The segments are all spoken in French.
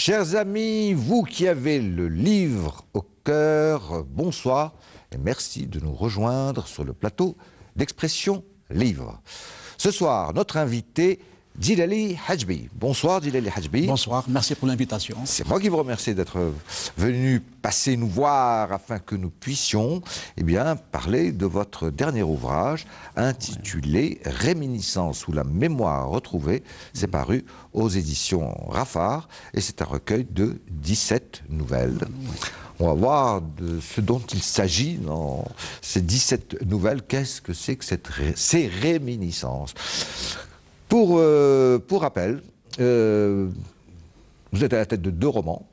Chers amis, vous qui avez le livre au cœur, bonsoir et merci de nous rejoindre sur le plateau d'Expression Livre. Ce soir, notre invité, Djilali Hadjbi. Bonsoir Djilali Hadjbi. Bonsoir, merci pour l'invitation. C'est moi qui vous remercie d'être venu passer nous voir afin que nous puissions parler de votre dernier ouvrage intitulé Réminiscence ou la mémoire retrouvée. C'est paru aux éditions Rafar et c'est un recueil de 17 nouvelles. On va voir de ce dont il s'agit dans ces 17 nouvelles. Qu'est-ce que c'est que ces réminiscences? Pour rappel, vous êtes à la tête de 2 romans,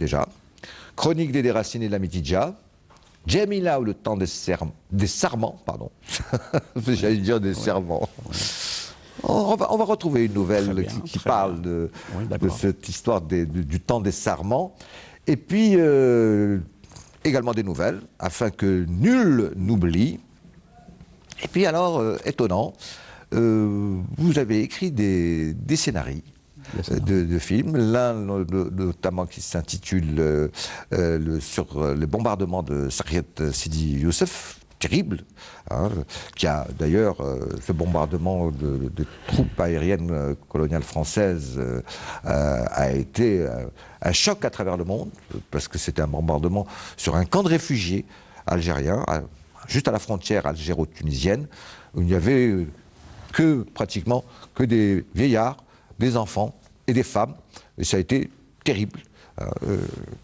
déjà. Chronique des Déracinés de la Mitidja, Djamila ou le temps des sarments, pardon. J'allais dire des serments. On va retrouver une nouvelle qui parle de cette histoire du temps des sarments. Et puis, également des nouvelles, afin que nul n'oublie. Et puis alors, étonnant, vous avez écrit des scénarios de films, l'un notamment qui s'intitule sur le bombardement de Sakiet Sidi Youssef, terrible, hein, qui a d'ailleurs, ce bombardement de troupes aériennes coloniales françaises a été un choc à travers le monde, parce que c'était un bombardement sur un camp de réfugiés algériens, juste à la frontière algéro-tunisienne, où il n'y avait pratiquement que des vieillards, des enfants et des femmes, et ça a été terrible.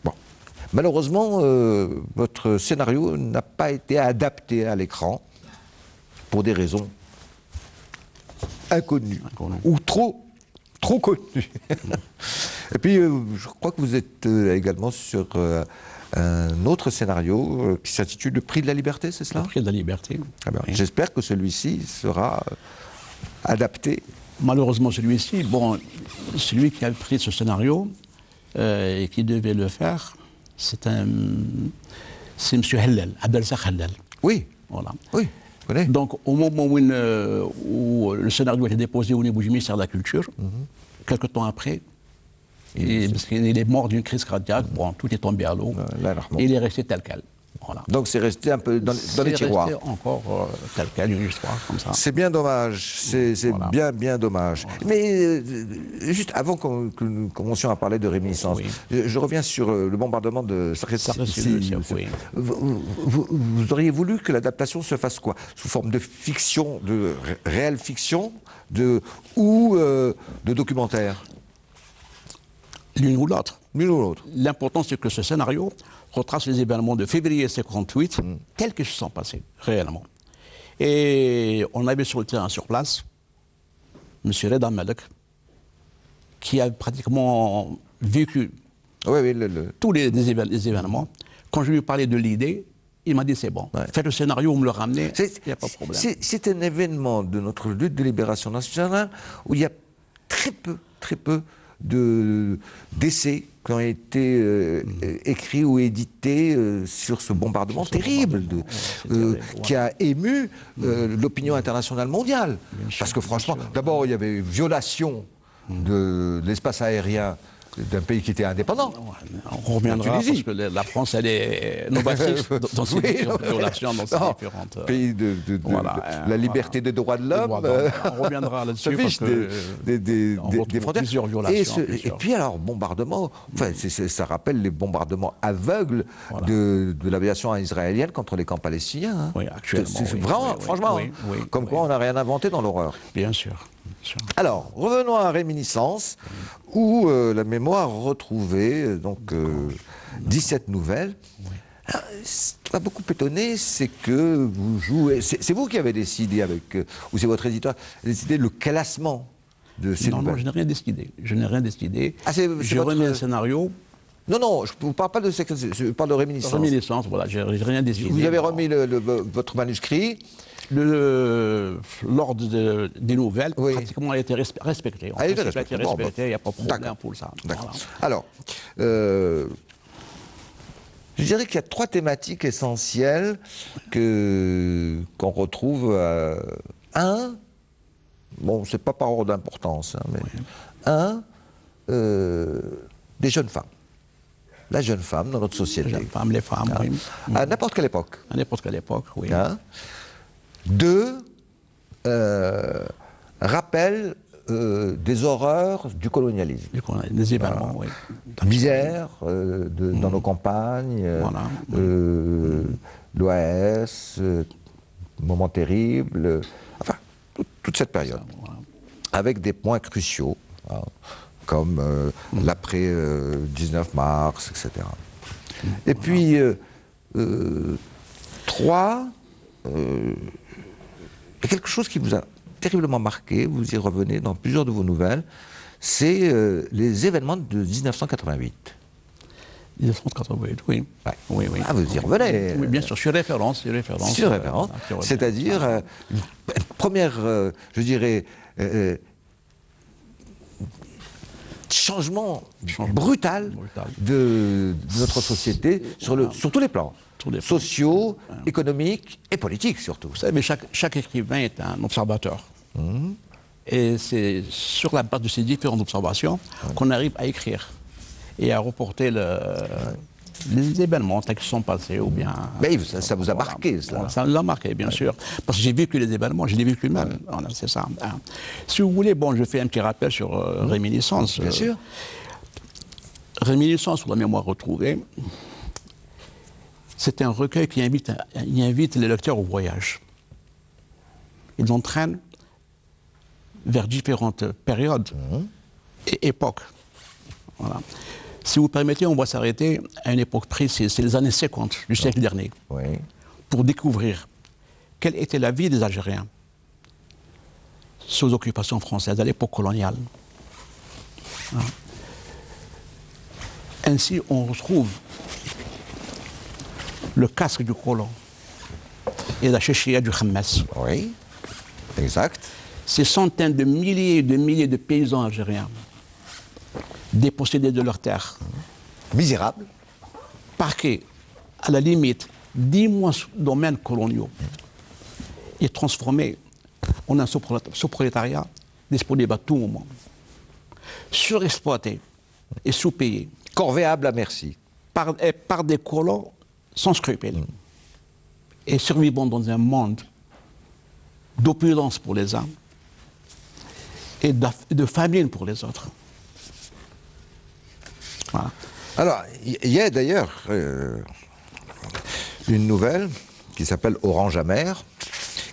Bon. Malheureusement, votre scénario n'a pas été adapté à l'écran pour des raisons inconnues ou trop connues. Et puis, je crois que vous êtes également sur un autre scénario qui s'intitule Le Prix de la Liberté, c'est cela? Le Prix de la Liberté. Ah ben, oui. J'espère que celui-ci sera adapté. Malheureusement, celui-ci, celui qui a pris ce scénario et qui devait le faire, c'est M. Hellel, Abdelzak Hellel. Oui. Voilà. Oui. Donc, au moment où le scénario a été déposé au niveau du ministère de la Culture, quelques temps après, parce qu'il est mort d'une crise cardiaque, tout est tombé à l'eau, et il est resté tel quel. Voilà. Donc c'est resté un peu dans les tiroirs. C'est resté encore tel quel, une histoire comme ça. C'est bien dommage, c'est voilà. bien dommage. Voilà. Mais juste avant que nous commencions à parler de réminiscence, je reviens sur le bombardement de Sakiet. Vous auriez voulu que l'adaptation se fasse quoi? Sous forme de fiction, de réelle fiction, ou de documentaire? L'une ou l'autre. L'une ou l'autre. L'important, c'est que ce scénario retrace les événements de février 1958 tels qu'ils se sont passés, réellement. Et on avait sur le terrain, sur place, M. Reda Malek, qui a pratiquement vécu tous les événements. Quand je lui parlais de l'idée, il m'a dit c'est bon, faites le scénario, vous me le ramenez, il n'y a pas de problème. C'est un événement de notre lutte de libération nationale où il y a très peu d'essais qui ont été écrits ou édités sur ce bombardement terrible, qui a ému l'opinion internationale mondiale. Parce que franchement, d'abord il y avait violation de l'espace aérien d'un pays qui était indépendant. On reviendra parce que la France, elle est novatrice dans ses violations, dans ses différentes... Pays de la liberté des droits de l'homme. On reviendra là-dessus parce que des frontières. Plusieurs violations. Et puis alors, bombardement, ça rappelle les bombardements aveugles de l'aviation israélienne contre les camps palestiniens. Hein. Oui, actuellement. Vraiment, franchement, comme quoi on n'a rien inventé dans l'horreur. Bien sûr. Alors, revenons à Réminiscence, où la mémoire retrouvée, donc 17 nouvelles. Alors, ce qui m'a beaucoup étonné, c'est que vous jouez... C'est vous qui avez décidé, ou c'est votre éditeur, décidé le classement de ces nouvelles? Non, je n'ai rien décidé. Je n'ai rien décidé. J'ai remis un scénario. Non, je ne vous parle pas de je parle de Réminiscence. Réminiscence, voilà, j'ai rien décidé. Vous avez remis votre manuscrit. L'ordre des nouvelles, pratiquement, a été respecté. Il n'y a pas de problème pour ça. Voilà. Alors, je dirais qu'il y a 3 thématiques essentielles qu'on retrouve. Bon, c'est pas par ordre d'importance, hein, mais des jeunes femmes. La jeune femme dans notre société. Les jeunes femmes, les femmes, oui. À n'importe quelle époque. À n'importe quelle époque, oui. Hein. Deux, rappel des horreurs du colonialisme. Des événements, oui. Misère dans nos campagnes, Voilà. l'OAS, moment terrible, enfin, toute cette période. Voilà. Avec des points cruciaux, hein, comme l'après 19 mars, etc. Et puis, trois, il y a quelque chose qui vous a terriblement marqué, vous y revenez dans plusieurs de vos nouvelles, c'est les événements de 1988. 1988, oui. Ouais. Oui, oui. Ah, vous y revenez. Oui, bien sûr, sur référence. Sur référence, c'est-à-dire une première, je dirais, changement brutal de notre société sur tous les plans. Sociaux, économiques et politiques surtout. Vous savez, chaque écrivain est un observateur. Et c'est sur la base de ces différentes observations qu'on arrive à écrire et à reporter les événements qui sont passés ou bien... Mais ça vous a marqué, cela. Ça nous a marqué, bien sûr. Parce que j'ai vécu les événements, je les ai vécu même. Voilà, c'est ça. Si vous voulez, bon, je fais un petit rappel sur Réminiscence. Bien sûr. Réminiscence sur la mémoire retrouvée, c'est un recueil qui invite les lecteurs au voyage. Ils entraînent vers différentes périodes et époques. Voilà. Si vous permettez, on va s'arrêter à une époque précise, c'est les années 50 du siècle dernier, pour découvrir quelle était la vie des Algériens sous occupation française à l'époque coloniale. Voilà. Ainsi, on retrouve le casque du colon et la chéchia du Khamas. Oui, exact. Ces centaines de milliers de paysans algériens dépossédés de leurs terres. Misérables. Parqués à la limite d'immenses domaines coloniaux et transformés en un sous-prolétariat disponible à tout moment. Surexploités et sous-payés. Corvéables à merci. Par des colons sans scrupules. Et survivant dans un monde d'opulence pour les uns et de famine pour les autres. Voilà. Alors, il y a d'ailleurs une nouvelle qui s'appelle Orange amer,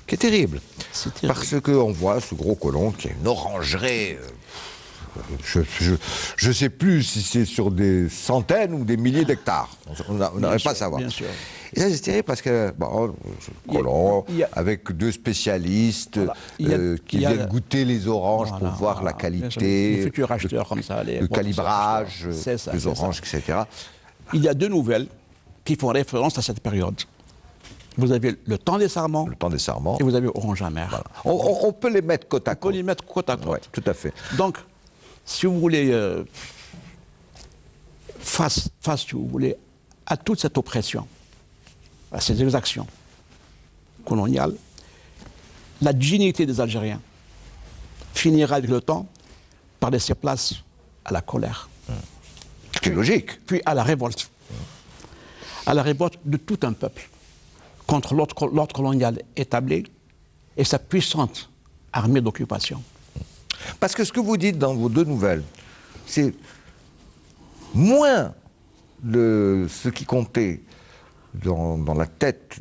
qui est terrible. Parce qu'on voit ce gros colon qui a une orangerie. Je ne sais plus si c'est sur des centaines ou des milliers d'hectares. On n'arrive pas à savoir. Bien sûr. Et ça, c'est terrible parce que, bon, colon, avec deux spécialistes qui viennent goûter les oranges pour voir la qualité, les futurs acheteurs comme ça, le calibrage des oranges, etc. Il y a deux nouvelles qui font référence à cette période. Vous avez le temps des sarments. Le temps des sarments. Et vous avez Orange amer. Voilà. On peut les mettre côte à côte. On peut les mettre côte à côte. Ouais, tout à fait. Donc, si vous voulez, face, si vous voulez, à toute cette oppression, à ces exactions coloniales, la dignité des Algériens finira avec le temps par laisser place à la colère. Ce qui est logique. Puis à la révolte. À la révolte de tout un peuple contre l'ordre colonial établi et sa puissante armée d'occupation. Parce que ce que vous dites dans vos deux nouvelles, c'est moins ce qui comptait dans la tête,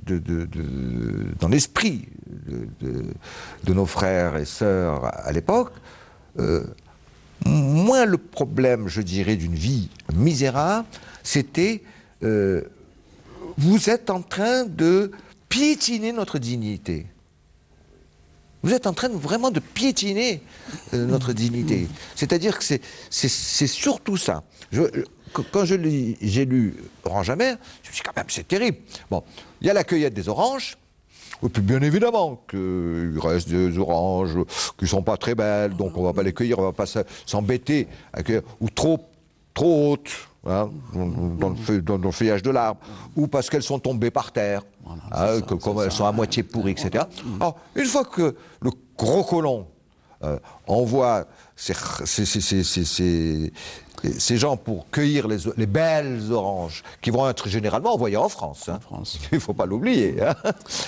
dans l'esprit de nos frères et sœurs à l'époque, moins le problème, je dirais, d'une vie misérable, c'était vous êtes en train de piétiner notre dignité. Vous êtes en train vraiment de piétiner notre dignité. C'est-à-dire que c'est surtout ça. Quand j'ai lu Orange amer, je me suis dit, quand même, c'est terrible. Bon, il y a la cueillette des oranges, et puis bien évidemment qu'il reste des oranges qui ne sont pas très belles, donc on ne va pas les cueillir, on ne va pas s'embêter à cueillir, ou trop hautes, hein, dans le feuillage de l'arbre, ou parce qu'elles sont tombées par terre, voilà, comme elles sont à moitié pourries, etc. Alors, une fois que le gros colon envoie Et ces gens, pour cueillir les belles oranges, qui vont être généralement envoyées en France. Hein. France. Il ne faut pas l'oublier. Hein.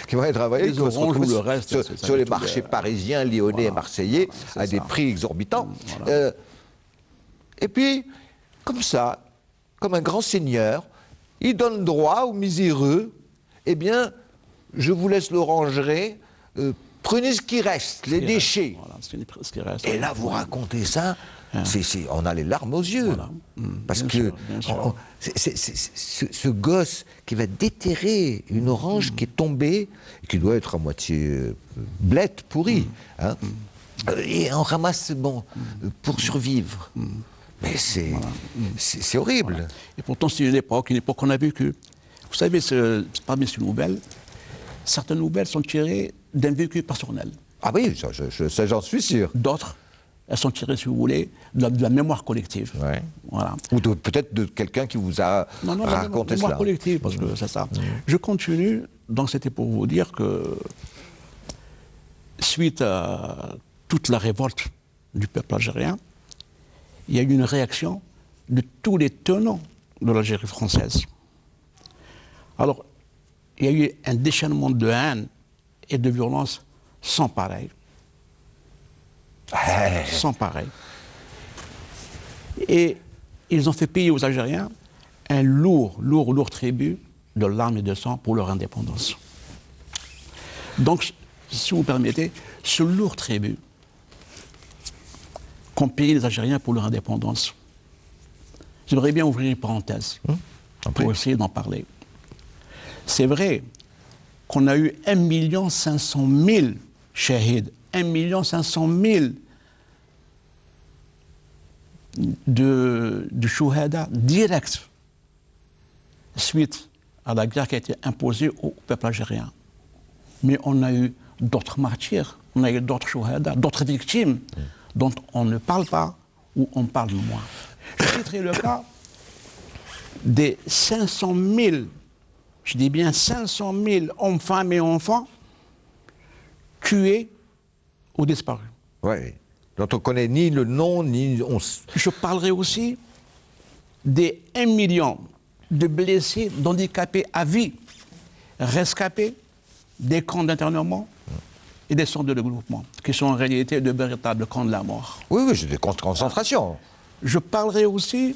Qui vont être envoyées Les oranges ou le reste, sur les marchés parisiens, lyonnais et marseillais, à des prix exorbitants. Voilà. Et puis, comme ça, comme un grand seigneur, il donne droit aux miséreux. Eh bien, je vous laisse l'orangerie, prenez ce qui reste, les déchets. Voilà, ce qui reste. Et là, vous racontez ça, on a les larmes aux yeux. Voilà. Parce Bien que sûr, bien sûr. ce gosse qui va déterrer une orange qui est tombée, qui doit être à moitié blette, pourrie, hein, et on ramasse pour survivre. Mais c'est horrible. Voilà. Et pourtant, c'est une époque qu'on a vécue. Vous savez, parmi ces nouvelles, certaines nouvelles sont tirées d'un vécu personnel. Ah oui, ça j'en suis sûr. D'autres, elles sont tirées, si vous voulez, de la mémoire collective. Ouais. Voilà. Ou peut-être de quelqu'un qui vous a raconté la mémoire cela. collective, parce que c'est ça. Je continue, donc c'était pour vous dire que, suite à toute la révolte du peuple algérien, il y a eu une réaction de tous les tenants de l'Algérie française. Alors, il y a eu un déchaînement de haine et de violence sans pareil. Sans pareil. Et ils ont fait payer aux Algériens un lourd tribut de larmes et de sang pour leur indépendance. Donc, si vous permettez, ce lourd tribut qu'ont payé les Algériens pour leur indépendance, j'aimerais bien ouvrir une parenthèse pour essayer d'en parler. C'est vrai qu'on a eu 1 500 000 shahids, 1 500 000 de shuhada directs suite à la guerre qui a été imposée au peuple algérien. Mais on a eu d'autres martyrs, on a eu d'autres shuhada, d'autres victimes dont on ne parle pas ou on parle moins. Je citerai le cas des 500 000, je dis bien 500 000 hommes, femmes et enfants tués ou disparus. Oui, dont on ne connaît ni le nom, ni... Je parlerai aussi des 1 million de blessés, d'handicapés à vie, rescapés des camps d'internement et des centres de regroupement, qui sont en réalité de véritables camps de la mort. Oui, c'est des camps de concentration. Je parlerai aussi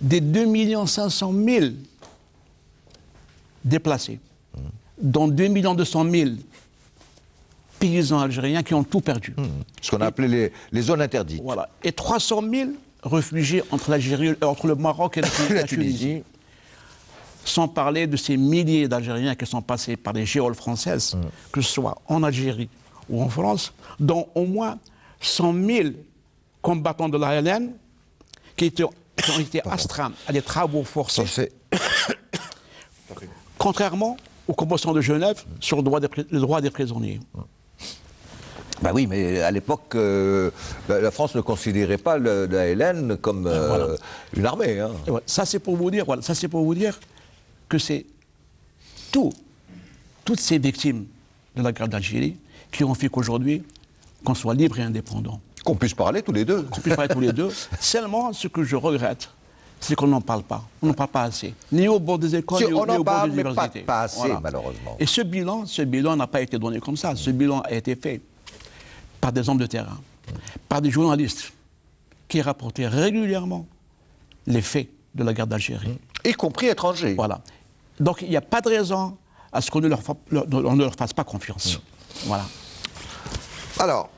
des 2 500 000 déplacés, dont 2 200 000 paysans algériens qui ont tout perdu. Ce qu'on a appelé les zones interdites. Voilà. Et 300 000 réfugiés entre le Maroc et la Tunisie. Sans parler de ces milliers d'Algériens qui sont passés par les géoles françaises, que ce soit en Algérie ou en France, dont au moins 100 000 combattants de la LN qui ont été astreints à des travaux forcés, contrairement aux conventions de Genève sur le droit des prisonniers. Ben oui, mais à l'époque, la France ne considérait pas la LN comme une armée. Hein. Voilà. Ça, c'est pour vous dire, que c'est toutes ces victimes de la guerre d'Algérie qui ont fait qu'aujourd'hui, qu'on soit libre et indépendant. Qu'on puisse parler tous les deux. Qu'on puisse parler tous les deux. Seulement, ce que je regrette, c'est qu'on n'en parle pas. On n'en parle pas assez. Ni au bord des écoles, ni au bord des universités. Pas assez, malheureusement. Et ce bilan n'a pas été donné comme ça. Ce bilan a été fait par des hommes de terrain, par des journalistes qui rapportaient régulièrement les faits de la guerre d'Algérie. Y compris étrangers. Voilà. Donc il n'y a pas de raison à ce qu'on ne leur fasse pas confiance. Voilà. Alors,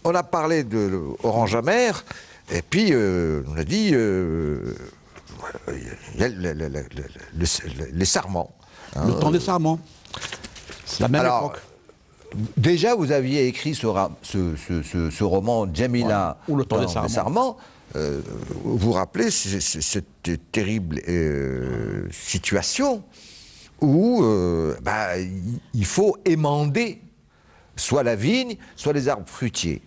on a parlé de Orange Amère, et puis on a dit il y a les sarments. Hein, le temps des sarments. C'est la même époque. Déjà, vous aviez écrit ce roman Djamila, ou le temps des sarments. Vous vous rappelez cette terrible situation où il faut émander soit la vigne, soit les arbres fruitiers,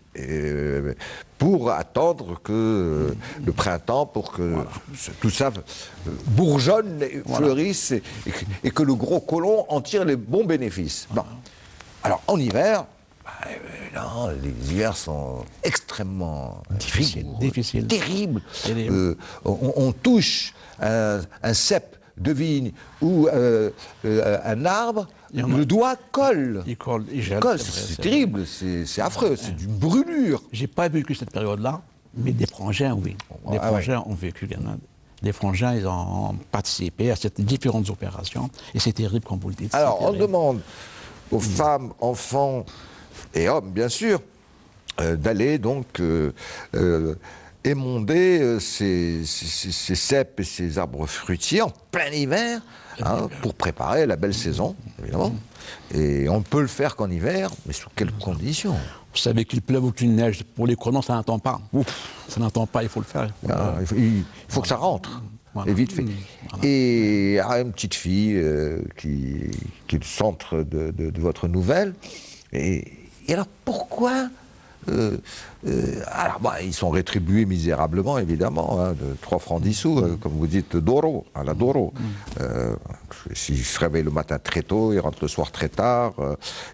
pour attendre que le printemps, pour que tout ça bourgeonne, fleurisse, et que le gros colon en tire les bons bénéfices. Bon. Alors, en hiver, non, les hivers sont extrêmement Difficile, rigoureux, difficile. terribles. Terrible. On touche un cep de vigne ou un arbre, le doigt colle. Il colle, il gèle. Colle, c'est vrai, c'est c'est terrible, c'est affreux, c'est d'une brûlure. J'ai pas vécu cette période-là, mais des frangins, oui. Des Ah frangins ont vécu. Des frangins, ils ont participé à ces différentes opérations. Et c'est terrible, comme vous le dites. Alors, c'est on terrible. demande aux femmes, enfants et hommes, bien sûr, d'aller donc émonder ces cèpes et ces arbres fruitiers en plein hiver, hein, pour préparer la belle saison, évidemment. Et on ne peut le faire qu'en hiver, mais sous quelles conditions? Vous savez qu'il pleuve ou qu'il neige, pour les colons, ça n'attend pas. Ça n'attend pas, il faut le faire. Ah, il faut que ça rentre, Voilà. et vite fait. Voilà. Et une petite fille qui est le centre de votre nouvelle. Et alors pourquoi alors, ils sont rétribués misérablement, évidemment, hein, de 3 francs 10 sous, comme vous dites, d'oro, à la d'oro. S'ils se réveillent le matin très tôt, ils rentrent le soir très tard,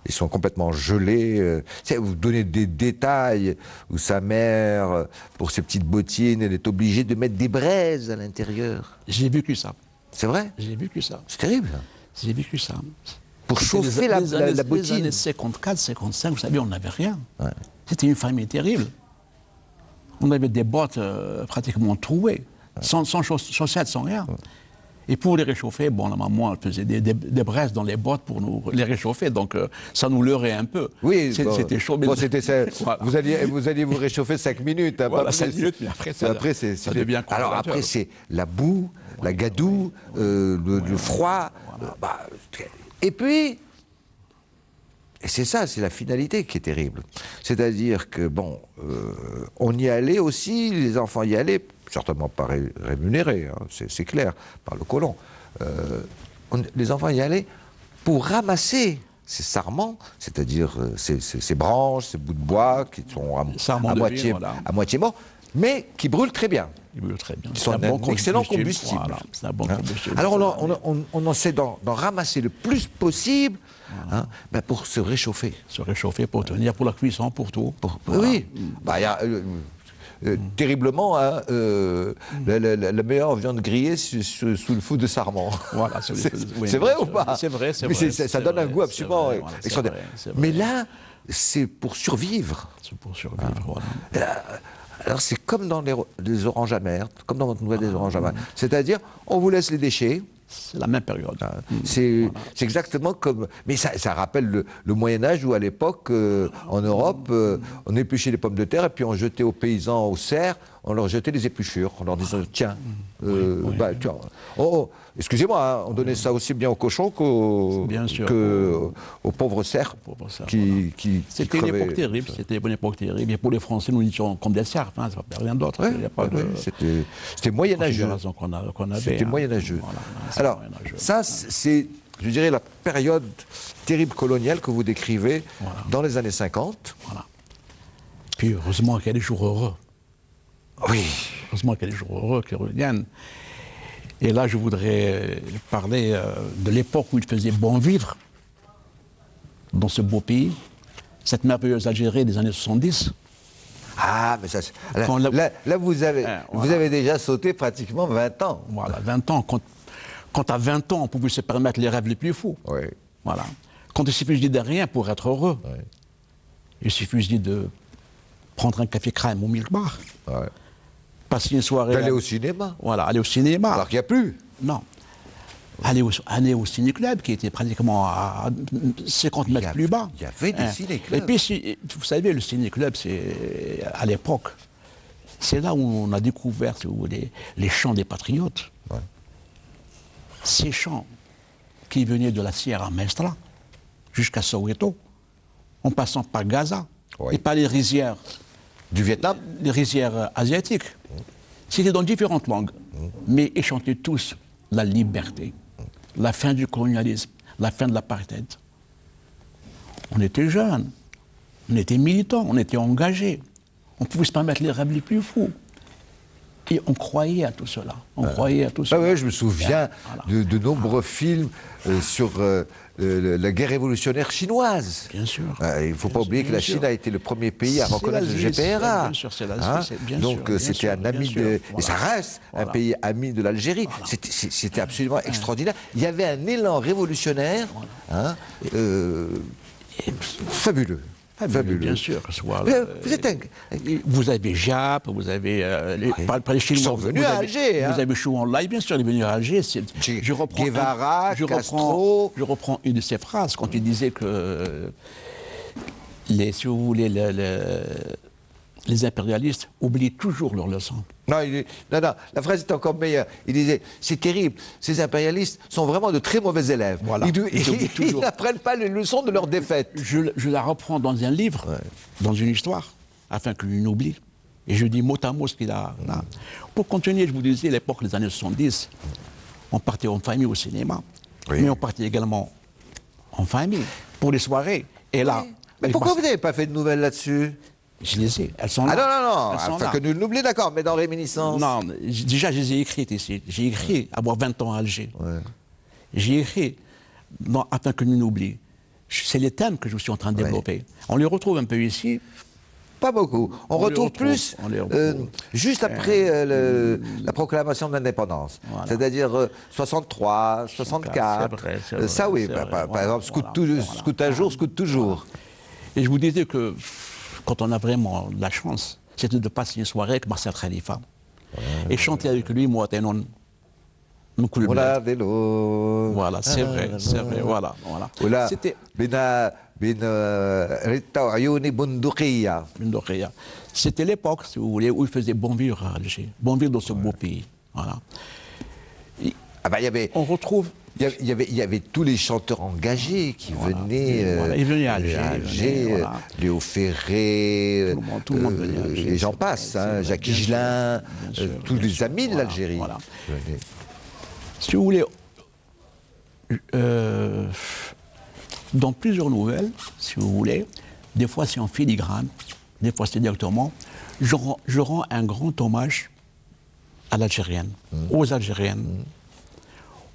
ils sont complètement gelés. Vous donnez des détails où sa mère, pour ses petites bottines, elle est obligée de mettre des braises à l'intérieur. J'ai vécu ça. C'est vrai? J'ai vécu ça. C'est terrible. J'ai vécu ça. Pour chauffer la bottine. Les années 54, 55, vous savez, on n'avait rien. Ouais. C'était une famille terrible. On avait des bottes pratiquement trouées, sans chaussettes, sans rien. Et pour les réchauffer, bon, la maman elle faisait des braises dans les bottes pour nous les réchauffer, donc ça nous leurrait un peu. Oui, c'était chaud. Mais c'était ça. Voilà. Vous alliez vous réchauffer 5 minutes. Hein, Voilà, pas 5 plus. minutes, mais après, ça devient Alors congélateur. après, c'est la boue, la gadoue, le froid. Et puis, et c'est ça, c'est la finalité qui est terrible. C'est-à-dire que, bon, on y allait aussi, les enfants y allaient, certainement pas rémunérés, hein, c'est clair, par le colon. Les enfants y allaient pour ramasser ces sarments, c'est-à-dire ces branches, ces bouts de bois qui sont à moitié morts, mais qui brûlent très bien. Ils brûlent très bien. Qui sont un excellent combustible. Voilà, c'est un bon combustible. Alors on essaie d'en ramasser le plus possible, hein, pour se réchauffer. Se réchauffer pour tenir, pour la cuisson, pour tout. Oui, il y a terriblement hein, la meilleure viande grillée sous le feu de sarment. Voilà, c'est vrai ou pas? C'est vrai, c'est mais vrai. Ça donne un goût absolument extraordinaire. Mais là, c'est pour survivre. C'est pour survivre, voilà. Alors c'est comme dans les oranges amères, comme dans votre nouvelle des oranges amères. C'est-à-dire, on vous laisse les déchets. C'est la même période. C'est exactement comme... Mais ça rappelle le Moyen-Âge où, à l'époque, en Europe, on épluchait les pommes de terre et puis on jetait aux paysans, aux serfs, on leur jetait les épluchures. On leur disait, tiens, excusez-moi, hein, on donnait ça aussi bien aux cochons qu'aux pauvres cerfs qui C'était une époque terrible, c'était une époque terrible. Et pour les Français, nous étions comme des cerfs, hein, ça ne rien d'autre. C'était moyenâgeux. C'était moyenâgeux. Voilà, alors, ça, c'est, je dirais, la période terrible coloniale que vous décrivez dans les années 50. Voilà. Puis, heureusement qu'il y a des jours heureux. Oui. Heureusement qu'il y a des jours heureux qui reviennent. Et là, je voudrais parler de l'époque où il faisait bon vivre dans ce beau pays, cette merveilleuse Algérie des années 70. Ah, mais ça, là vous avez déjà sauté pratiquement 20 ans. Voilà, 20 ans. Quand à 20 ans, on pouvait se permettre les rêves les plus fous. Oui. Voilà. Quand il suffisait de rien pour être heureux. Oui. Il suffisait de prendre un café crème au Milk Bar. Oui. Passer une soirée... D'aller au cinéma. Voilà, aller au cinéma. Alors qu'il n'y a plus. Non. Aller au ciné-club, qui était pratiquement à 50 mètres plus bas. Il y avait des ciné-clubs. Et puis, vous savez, le ciné-club, c'est à l'époque, c'est là où on a découvert les chants des patriotes. Ouais. Ces chants qui venaient de la Sierra Maestra jusqu'à Soweto, en passant par Gaza, et par les rizières du Vietnam, les rizières asiatiques. C'était dans différentes langues, mais ils chantaient tous la liberté, la fin du colonialisme, la fin de l'apartheid. On était jeunes, on était militants, on était engagés. On pouvait se permettre les rêves les plus fous. Et on croyait à tout cela. On croyait à tout Ah cela. ouais, je me souviens Voilà. de nombreux films sur la guerre révolutionnaire chinoise. Bien sûr. Il ne faut pas oublier que la Chine a été le premier pays à C'est reconnaître le l'Asie, GPRA. bien sûr, c'est l'Asie, bien Donc sûr, bien c'était sûr, un bien ami sûr. de... Et Voilà. ça reste un Voilà. pays ami de l'Algérie. C'était absolument extraordinaire. Il y avait un élan révolutionnaire fabuleux. Fabuleux. Bien sûr, que ce soit, Vous êtes un... vous avez Jap, vous avez par les Chinois, Ils sont venus à Alger, vous avez Chou Enlai, bien sûr, il est venu à Alger. Je reprends Guevara, Castro. je reprends une de ses phrases quand il disait que si vous voulez, les impérialistes oublient toujours leurs leçons. Non, non, la phrase est encore meilleure. Il disait, c'est terrible, ces impérialistes sont vraiment de très mauvais élèves. Voilà. Ils n'apprennent pas les leçons de leur défaite. Je la reprends dans un livre, dans une histoire, afin que l'on oublie. Et je dis mot à mot ce qu'il a. Pour continuer, je vous disais, à l'époque des années 70, on partait en famille au cinéma, mais on partait également en famille pour les soirées. Et là... Mais pourquoi vous n'avez pas fait de nouvelles là-dessus? Je les ai, elles sont là. Ah non, Elles sont enfin là. que nous l'oublions, d'accord, mais dans Réminiscence. Non, déjà, je les ai écrites ici. J'ai écrit avoir 20 ans à Alger. J'ai écrit afin que nous n'oublions. C'est les thèmes que je suis en train de développer. On les retrouve un peu ici. Pas beaucoup. On retrouve plus juste après la proclamation de l'indépendance. Voilà. C'est-à-dire 63, 64. C'est vrai, ça oui, c'est vrai, par exemple, scout un jour, scout toujours. Et je vous disais que quand on a vraiment la chance, c'était de passer une soirée avec Marcel Khalifa. Et chanter avec lui, moi, t'es non. Voilà, vélo. Voilà, c'est vrai, voilà. C'était. C'était l'époque, si vous voulez, où il faisait bon vivre à Alger, bon vivre dans ce beau pays. Voilà. On retrouve. Il y avait tous les chanteurs engagés qui venaient. Ils venaient à Alger. Léo Ferré, tout le monde venait à Alger. et j'en passe, Jacques Higelin, tous les amis de l'Algérie. Voilà. Si vous voulez, dans plusieurs nouvelles, si vous voulez, des fois c'est en filigrane, des fois c'est directement, je rends un grand hommage à l'Algérienne, aux Algériennes,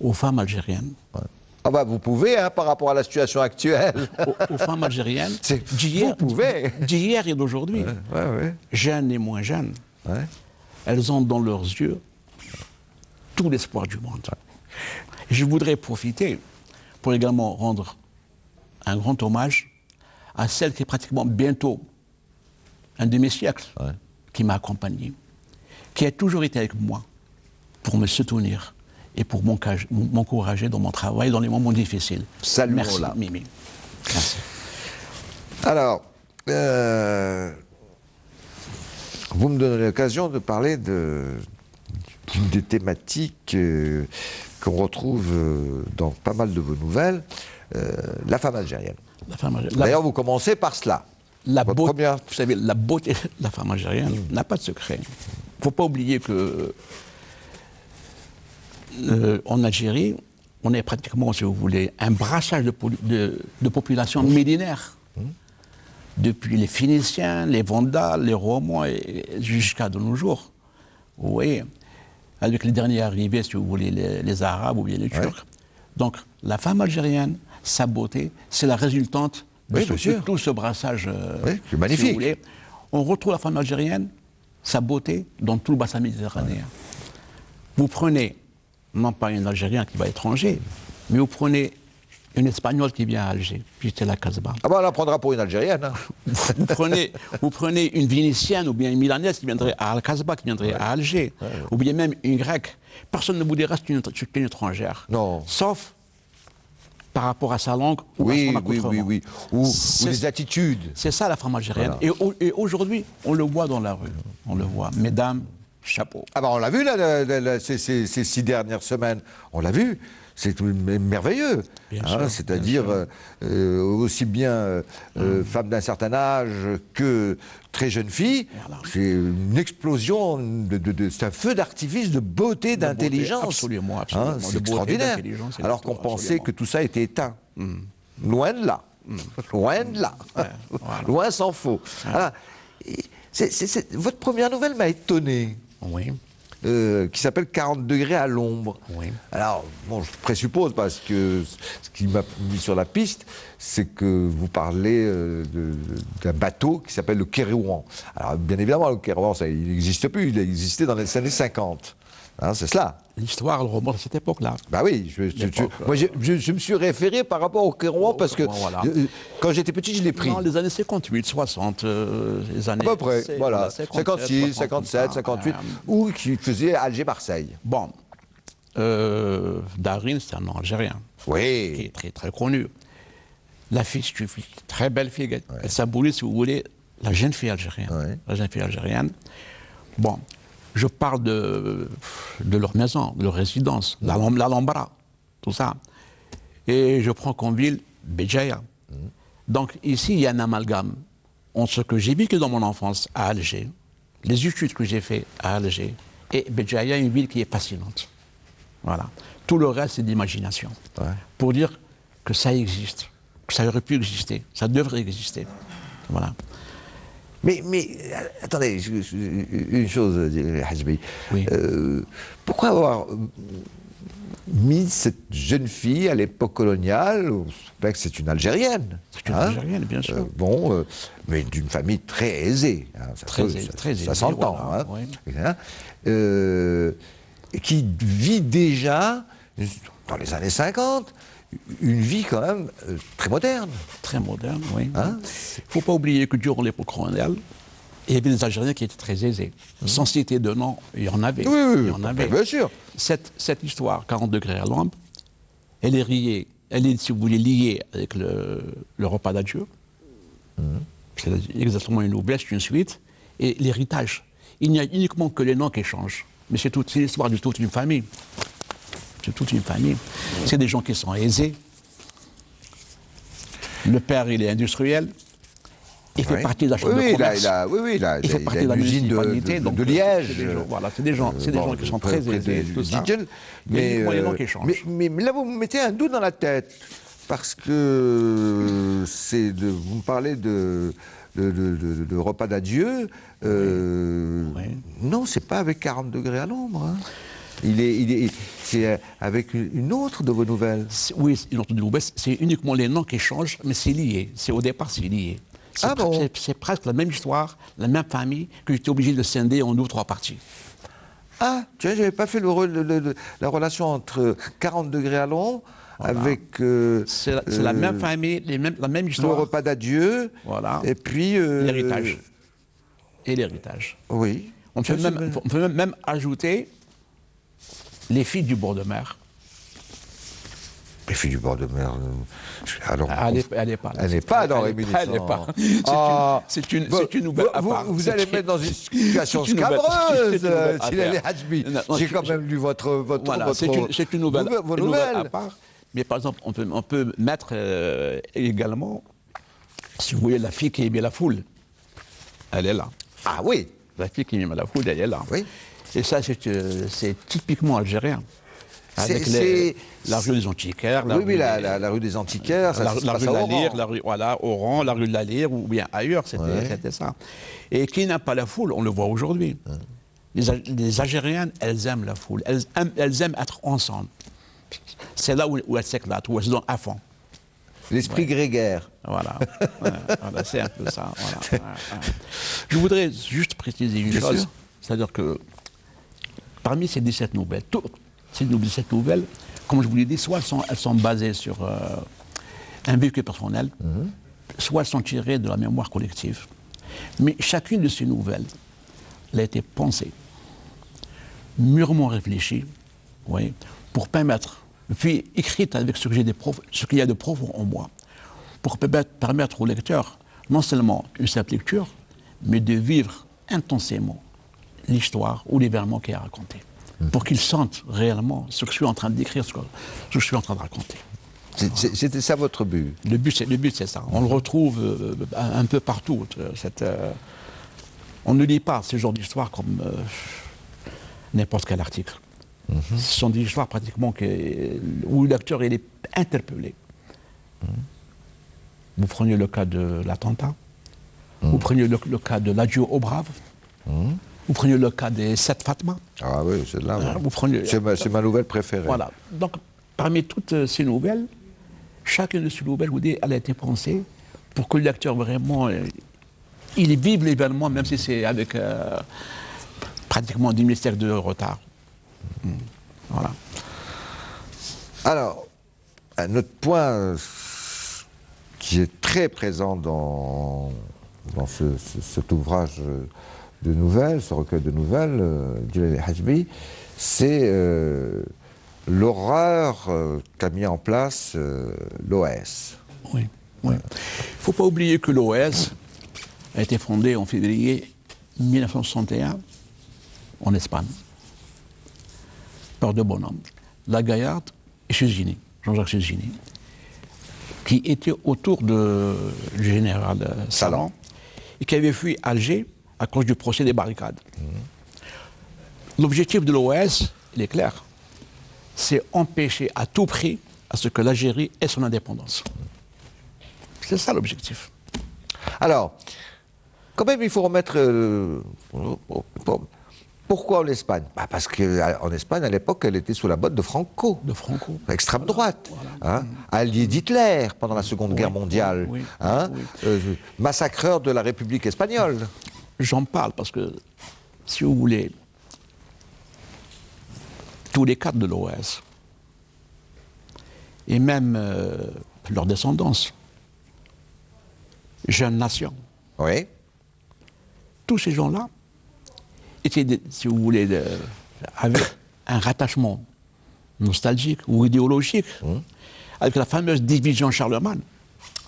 aux femmes algériennes. Ah bah vous pouvez, par rapport à la situation actuelle. Aux femmes algériennes, vous pouvez. D'hier et d'aujourd'hui, jeunes et moins jeunes, elles ont dans leurs yeux tout l'espoir du monde. Je voudrais profiter pour également rendre un grand hommage à celle qui est pratiquement bientôt un demi-siècle qui m'a accompagné, qui a toujours été avec moi pour me soutenir et pour m'encourager dans mon travail, dans les moments difficiles. Merci, Mimi. Merci. Alors, vous me donnez l'occasion de parler d'une des thématiques qu'on retrouve dans pas mal de vos nouvelles, la femme algérienne. D'ailleurs, vous commencez par cela. Vous savez, la beauté de la femme algérienne n'a pas de secret. Il ne faut pas oublier que en Algérie, on est pratiquement, si vous voulez, un brassage de population millénaire. Depuis les Phéniciens, les Vandales, les Romains, jusqu'à de nos jours. Vous voyez, avec les derniers arrivés, si vous voulez, les Arabes ou bien les Turcs. Donc, la femme algérienne, sa beauté, c'est la résultante de tout ce brassage. C'est magnifique. Si vous voulez. On retrouve la femme algérienne, sa beauté, dans tout le bassin méditerranéen. Vous prenez, non pas une Algérienne qui va à l'étranger, mais vous prenez une Espagnole qui vient à Alger, j'étais la Casbah. Ah ben on la prendra pour une Algérienne. Hein. vous prenez une Vénitienne ou bien une Milanaise qui viendrait à Al-Casbah, qui viendrait à Alger, ou bien même une Grecque. Personne ne vous dira que c'est une étrangère. Non. Sauf par rapport à sa langue ou à son accoutrement. Ou des attitudes. C'est ça la femme algérienne. Voilà. Et aujourd'hui, on le voit dans la rue. On le voit. Mesdames, chapeau. Ah ben on l'a vu là, ces 6 dernières semaines. On l'a vu. C'est merveilleux, hein, c'est-à-dire aussi bien femme d'un certain âge que très jeune fille. Voilà. C'est une explosion, c'est un feu d'artifice de beauté, d'intelligence. Absolument, hein, c'est extraordinaire. Alors qu'on pensait que tout ça était éteint. Loin de là. Loin de là. Loin s'en faut. Alors, votre première nouvelle m'a étonné. Oui. qui s'appelle 40 degrés à l'ombre. Oui. Alors, bon, je présuppose, parce que ce qui m'a mis sur la piste, c'est que vous parlez d'un bateau qui s'appelle le Kérouan. Alors, bien évidemment, le Kérouan, il n'existe plus, il a existé dans les années 50. Hein, c'est cela. L'histoire, elle remonte à cette époque-là. Bah oui, moi je me suis référé par rapport au Kérouan parce que voilà. quand j'étais petit, je l'ai pris. Dans les années 58, 60, les années... À peu près, voilà. 57, 56, 57, 58, ou qui faisait Alger-Marseille. Bon, Darin, c'est un Algérien. Qui Oui. est très très connu. La fille, c'est une fille, très belle fille. Elle symbolise, si vous voulez, la jeune fille algérienne. Ouais. La jeune fille algérienne. Bon, je parle de leur maison, de leur résidence, l'Alhambra, tout ça. Et je prends comme ville Béjaïa. Donc ici, il y a un amalgame entre ce que j'ai vécu dans mon enfance à Alger, les études que j'ai faites à Alger, et Béjaïa, une ville qui est fascinante. Voilà. Tout le reste, c'est d'imagination. Ouais. Pour dire que ça existe, que ça aurait pu exister, ça devrait exister. Voilà. Mais attendez, une chose, Hajbi. Oui. Pourquoi avoir mis cette jeune fille à l'époque coloniale, que c'est une Algérienne. C'est une Algérienne, bien sûr. Mais d'une famille très aisée. Hein, très aisée. Ça s'entend. Voilà, hein, qui vit déjà, dans les années 50, une vie quand même très moderne. Très moderne, oui. Il ne faut pas oublier que durant l'époque coloniale, il y avait des Algériens qui étaient très aisés. Sans citer de nom, il y en avait. Oui, il y en avait. Bien sûr. Cette histoire, 40 degrés à l'ombre, elle est si vous voulez, liée avec le repas d'adieu. C'est exactement une nouvelle, c'est une suite. Et l'héritage. Il n'y a uniquement que les noms qui changent. Mais c'est l'histoire de toute une famille. C'est toute une famille. C'est des gens qui sont aisés. Le père, il est industriel. Il fait partie de la chambre de commerce. Il fait partie de la l'usine de Liège. Voilà, c'est des gens qui sont très aisés. Mais les noms qui changent. Mais là, vous me mettez un doute dans la tête. Parce que vous me parlez de repas d'adieu. Non, c'est pas avec 40 degrés à l'ombre. Hein. C'est avec une autre de vos nouvelles. Oui, une autre de vos nouvelles. C'est uniquement les noms qui changent, mais c'est lié. Au départ, c'est lié. C'est presque la même histoire, la même famille, que j'étais obligé de scinder en 2 ou 3 parties. Ah, tu vois, j'avais pas fait la relation entre 40 degrés à l'ombre avec... c'est la même famille, la même histoire. Le repas d'adieu, et puis... l'héritage. Et l'héritage. Oui. On peut même ajouter les filles du bord de mer. Les filles du bord de mer... Alors, elle n'est pas là. Elle n'est pas dans Réminiscence. Elle n'est pas. C'est une nouvelle à part. Vous allez mettre dans une situation scabreuse, Silali Hajbi. J'ai quand même lu c'est une nouvelle à part. Mais par exemple, on peut mettre également, si vous voulez, la fille qui aimait la foule. Elle est là. Ah oui. La fille qui aimait la foule, elle est là. Oui. Et ça, c'est typiquement algérien. Avec la rue des Antiquaires. La rue des Antiquaires, la rue de la Lyre, Oran, la rue de la Lyre, ou bien ailleurs, c'était ça. Et qui n'aime pas la foule, on le voit aujourd'hui. Les Algériennes, elles aiment la foule, elles aiment être ensemble. C'est là où elles s'éclatent, où elles sont à fond. L'esprit grégaire. Voilà, c'est un peu ça. Je voudrais juste préciser une chose, c'est-à-dire que parmi ces 17 nouvelles, ces 17 nouvelles, comme je vous l'ai dit, soit elles sont basées sur un vécu personnel, soit elles sont tirées de la mémoire collective. Mais chacune de ces nouvelles, elle a été pensée, mûrement réfléchie, pour permettre, puis écrite avec ce qu'il y a de profond en moi, pour permettre au lecteur non seulement une simple lecture, mais de vivre intensément l'histoire ou l'événement qui est raconté. Pour qu'ils sentent réellement ce que je suis en train d'écrire, ce que je suis en train de raconter. C'était ça votre but? Le but, c'est ça. On le retrouve un peu partout. On ne lit pas ce genre d'histoire comme n'importe quel article. Ce sont des histoires pratiquement où le lecteur est interpellé. Vous prenez le cas de l'attentat, vous prenez le cas de l'adieu aux braves, Vous prenez le cas des 7 Fatma. Ah oui, c'est là. Vous prenez... C'est ma nouvelle préférée. Voilà. Donc, parmi toutes ces nouvelles, chacune de ces nouvelles, vous dites, elle a été pensée pour que le lecteur vraiment, il vive l'événement, même si c'est avec pratiquement 10 000 siècles de retard. Voilà. Alors, un autre point qui est très présent dans cet ouvrage de nouvelles, ce recueil de nouvelles, Djalal Hajbi, c'est l'horreur qu'a mis en place l'OS. Oui, oui. Il ne faut pas oublier que l'OS a été fondée en février 1961 en Espagne par deux bonhommes, Lagaillarde et Chesini, Jean-Jacques Chesini, qui étaient autour du général Salan et qui avaient fui Alger à cause du procès des barricades. L'objectif de l'OS, il est clair, c'est empêcher à tout prix à ce que l'Algérie ait son indépendance. C'est ça l'objectif. Alors, quand même, il faut remettre... pourquoi en Espagne? Parce qu'en Espagne, à l'époque, elle était sous la botte de Franco. De Franco. Extrême droite. Voilà. Hein, allié d'Hitler pendant la Seconde Guerre mondiale. Oui, hein, massacreur de la République espagnole. J'en parle parce que, si vous voulez, tous les cadres de l'OS, et même leur descendance, Jeunes Nations, oui. tous ces gens-là étaient, si vous voulez, avaient un rattachement nostalgique ou idéologique avec la fameuse division Charlemagne.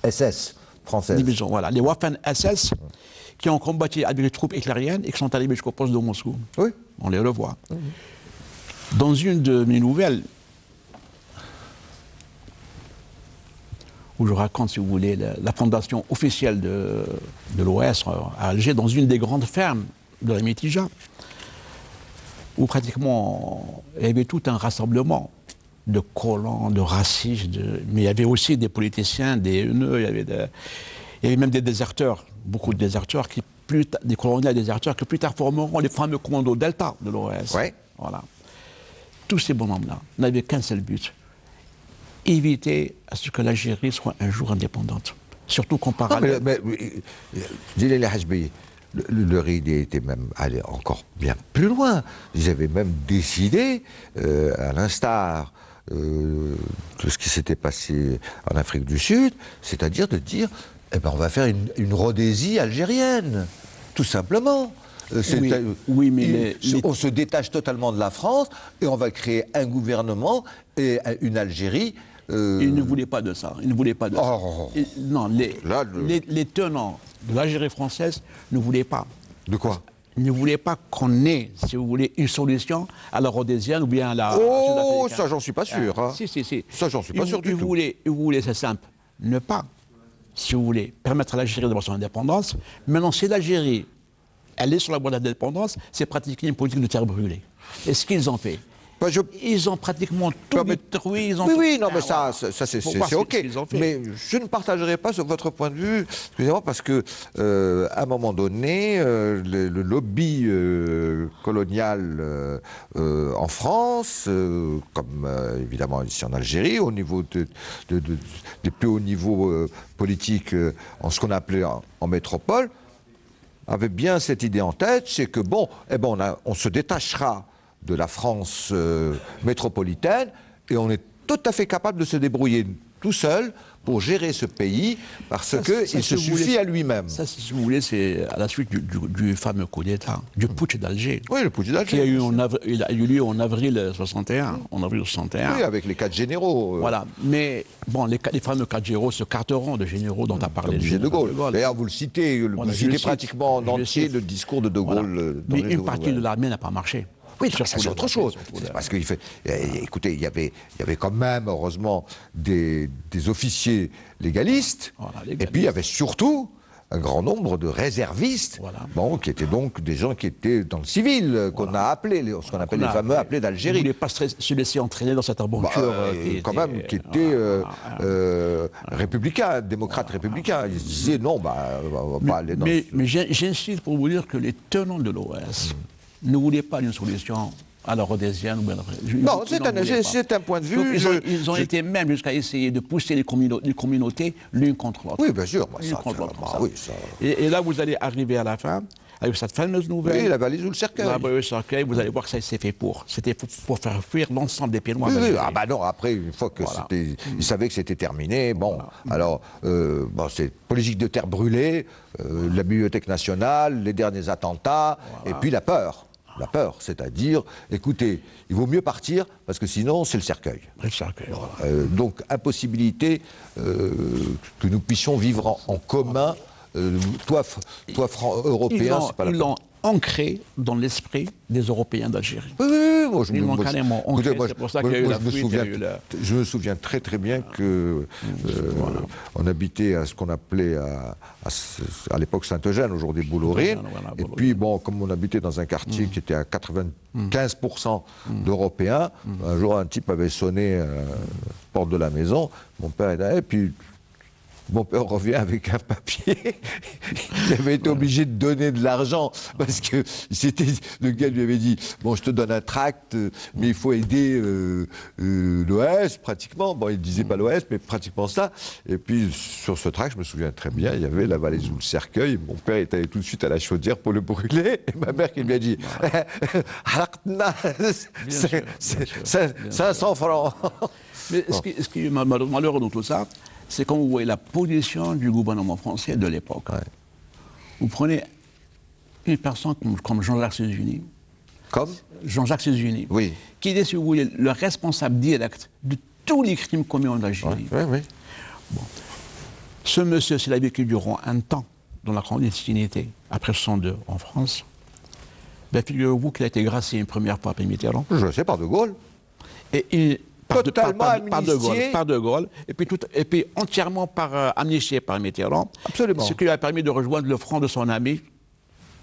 SS, française. Division, voilà, les Waffen-SS qui ont combattu avec les troupes hitlériennes et qui sont arrivés jusqu'au poste de Moscou. Oui. On les revoit. Dans une de mes nouvelles, où je raconte, si vous voulez, la fondation officielle de l'OS à Alger, dans une des grandes fermes de la Métija, où pratiquement il y avait tout un rassemblement de colons, de racistes, mais il y avait aussi des politiciens, des haineux, il y avait même des déserteurs, beaucoup de déserteurs, des coloniels déserteurs qui plus tard formeront les fameux commandos Delta de l'OS. Ouais. Voilà. Tous ces bonhommes-là n'avaient qu'un seul but: éviter à ce que l'Algérie soit un jour indépendante. Surtout qu'en parallèle... Mais Djalal Hajbi, leur idée était même allée encore bien plus loin. Ils avaient même décidé, à l'instar de ce qui s'était passé en Afrique du Sud, c'est-à-dire de dire, eh ben, on va faire une Rhodésie algérienne, tout simplement. Oui, mais on se détache totalement de la France et on va créer un gouvernement et une Algérie. Ils ne voulaient pas de ça. Ils ne voulaient pas de ça. Non, les tenants de l'Algérie française ne voulaient pas. De quoi? Ils ne voulaient pas qu'on ait, si vous voulez, une solution à la rhodésienne ou bien à la... Oh, ça j'en suis pas sûr. Hein. Si. Ça j'en suis pas sûr du tout. Ils voulaient, c'est simple, ne pas, si vous voulez, permettre à l'Algérie d'avoir son indépendance. Maintenant, si l'Algérie, elle est sur la voie de l'indépendance, c'est pratiquer une politique de terre brûlée. Et ce qu'ils ont fait, ils ont pratiquement tout détruit. Oui, non, mais ça c'est OK. Mais je ne partagerai pas sur votre point de vue, excusez-moi, parce que à un moment donné, le lobby colonial en France, comme évidemment ici en Algérie, au niveau des plus hauts niveaux politiques, en ce qu'on appelait en métropole, avait bien cette idée en tête, c'est que bon, on se détachera de la France métropolitaine et on est tout à fait capable de se débrouiller tout seul pour gérer ce pays parce qu'il se suffit à lui-même. Ça, si vous voulez, c'est à la suite du fameux coup d'État, du putsch d'Alger. Oui, le putsch d'Alger. Qui a eu lieu en avril 61. Oui, avec les 4 généraux. Voilà. Mais bon, les fameux 4 généraux, ce carteron de généraux dont a parlé de Gaulle. D'ailleurs, vous le citez, vous citez pratiquement en entier le discours de Gaulle. Mais une partie de l'armée n'a pas marché. Oui, ça c'est autre chose. Parce qu'il fait, écoutez, il y avait quand même, heureusement, des officiers légalistes. Voilà, et puis il y avait surtout un grand nombre de réservistes, Voilà. bon, qui étaient donc des gens qui étaient dans le civil, qu'on a appelés, ce qu'on appelle les fameux appelés Ils ne d'Algérie. voulaient pas se laisser entraîner dans cette aventure. Qui était républicain, démocrate républicain. Ils se disaient non, on va pas aller dans... Mais j'insiste pour vous dire que les tenants de l'OS ne voulaient pas d'une solution à la rhodésienne. Non, c'est un point de vue. Ils ont été même jusqu'à essayer de pousser les communautés l'une contre l'autre. Oui, bien sûr. Et là, vous allez arriver à la fin avec cette fameuse nouvelle. Oui, la valise ou le cercueil. La valise ou le cercueil, vous allez voir que ça s'est fait pour. C'était pour faire fuir l'ensemble des Pénois. Oui, ah bah non, après, une fois que c'était... Ils savaient que c'était terminé, bon, alors, c'est politique de terre brûlée, la Bibliothèque nationale, les derniers attentats, et puis la peur. La peur, c'est-à-dire, écoutez, il vaut mieux partir parce que sinon c'est le cercueil. Le cercueil, donc impossibilité que nous puissions vivre en commun. Toi européen, c'est pas la peine. Ils l'ont ancré dans l'esprit des Européens d'Algérie. Oui, moi, ils l'ont carrément ancré, c'est pour ça qu'il y a eu la fuite. Je me souviens très très bien que on habitait à ce qu'on appelait à l'époque Saint-Eugène, aujourd'hui Boulorine. Et puis bon, comme on habitait dans un quartier qui était à 95% d'Européens, un jour un type avait sonné à la porte de la maison, mon père est là, et puis mon père revient avec un papier. Il avait été obligé de donner de l'argent parce que le gars lui avait dit bon, je te donne un tract, mais il faut aider l'OS pratiquement. Bon, il disait pas l'OS, mais pratiquement ça. Et puis sur ce tract, je me souviens très bien, il y avait la valise ou le cercueil. Mon père est allé tout de suite à la chaudière pour le brûler. Et ma mère qui lui a dit 500 francs. Mais ce qui est malheureux dans tout ça, c'est quand vous voyez la position du gouvernement français de l'époque. Ouais. Vous prenez une personne comme Jean-Jacques Sézuni. Comme Jean-Jacques Sézuni. Oui. Qui est, si vous voulez, le responsable direct de tous les crimes commis en Algérie. Oui. Bon. Ce monsieur, s'il a vécu durant un temps dans la clandestinité, après 62 en France, ben figurez-vous qu'il a été gracié une première fois par Mitterrand. Je sais, par De Gaulle. Et totalement amnistié. Par De Gaulle, et puis entièrement amnistié par Mitterrand. Absolument. Ce qui lui a permis de rejoindre le front de son ami.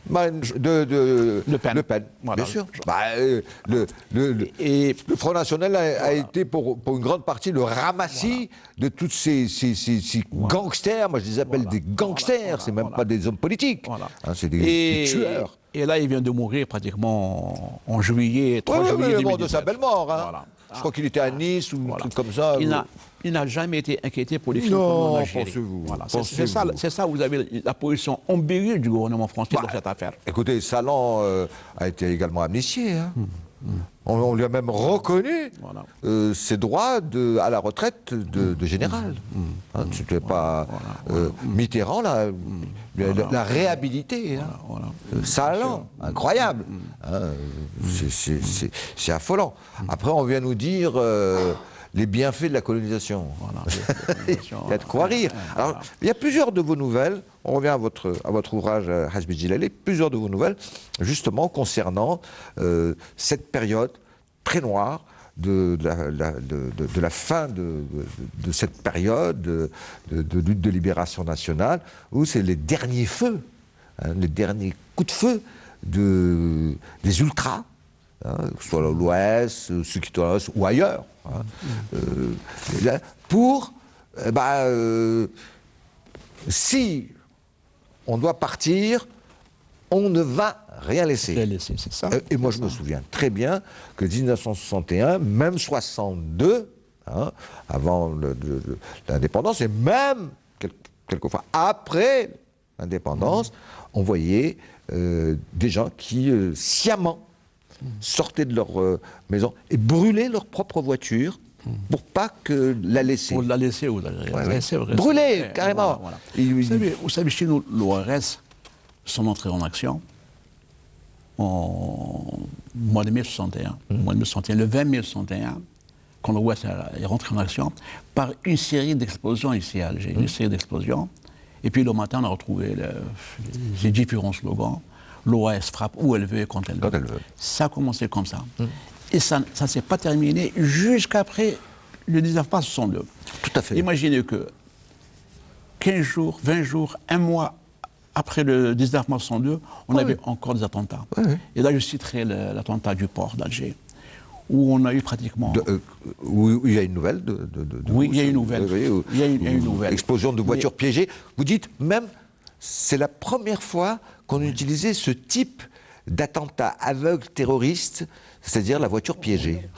Le Pen. Voilà. Bien sûr. Le Front National a été pour une grande partie le ramassis de tous ces gangsters. Moi je les appelle des gangsters, c'est même pas des hommes politiques. Hein, c'est des tueurs. Et là il vient de mourir pratiquement en juillet, 3 juillet 2019. Il est mort de sa belle mort. Hein. Voilà. Je crois qu'il était à Nice ou un truc comme ça. Il n'a jamais été inquiété pour les crimes commis en Algérie. Pensez-vous. Voilà. C'est ça, vous avez la position ambiguë du gouvernement français dans cette affaire. Écoutez, Salan a été également amnistié. Hein. On lui a même reconnu ses droits à la retraite de général. Hein, c'était pas Mitterrand l'a réhabilité. Salan, incroyable. Hein, c'est affolant. Après, on vient nous dire les bienfaits de la colonisation. Il y a de quoi rire. Alors, il y a plusieurs de vos nouvelles. On revient à votre ouvrage, Hasbi Djilali, plusieurs de vos nouvelles, justement, concernant cette période très noire de la fin de cette période de lutte de libération nationale, où c'est les derniers feux, les derniers coups de feu des ultras, que ce soit l'Ouest, ceux qui sont à l'Ouest ou ailleurs, pour, si on doit partir, on ne va rien laisser. C'est ça. Et moi, je me souviens très bien que 1961, même 62, avant l'indépendance, et même quelquefois après l'indépendance, on voyait des gens qui sciemment sortaient de leur maison et brûlaient leur propre voiture pour pas que la laisser. Pour la laisser ou la laisser. Brûler, carrément. Voilà. Vous savez, chez nous, l'ORS, son entrée en action, en mois de mai 61, le 20 mai 61, quand l'ORS est rentré en action, par une série d'explosions ici à Alger, une série d'explosions. Et puis le matin, on a retrouvé les différents slogans. L'OAS frappe où elle veut et quand elle veut. Ça a commencé comme ça. Et ça ne s'est pas terminé jusqu'après le 19 mars 62. Tout à fait. Imaginez que 15 jours, 20 jours, un mois après le 19 mars 62, on avait encore des attentats. Et là, je citerai l'attentat du port d'Alger, où on a eu pratiquement... Où il y a une nouvelle oui, il y a une nouvelle. Il y a une nouvelle. Explosion de voitures piégées. Vous dites même, c'est la première fois qu'on utilisait ce type d'attentat aveugle terroriste, c'est-à-dire la voiture piégée.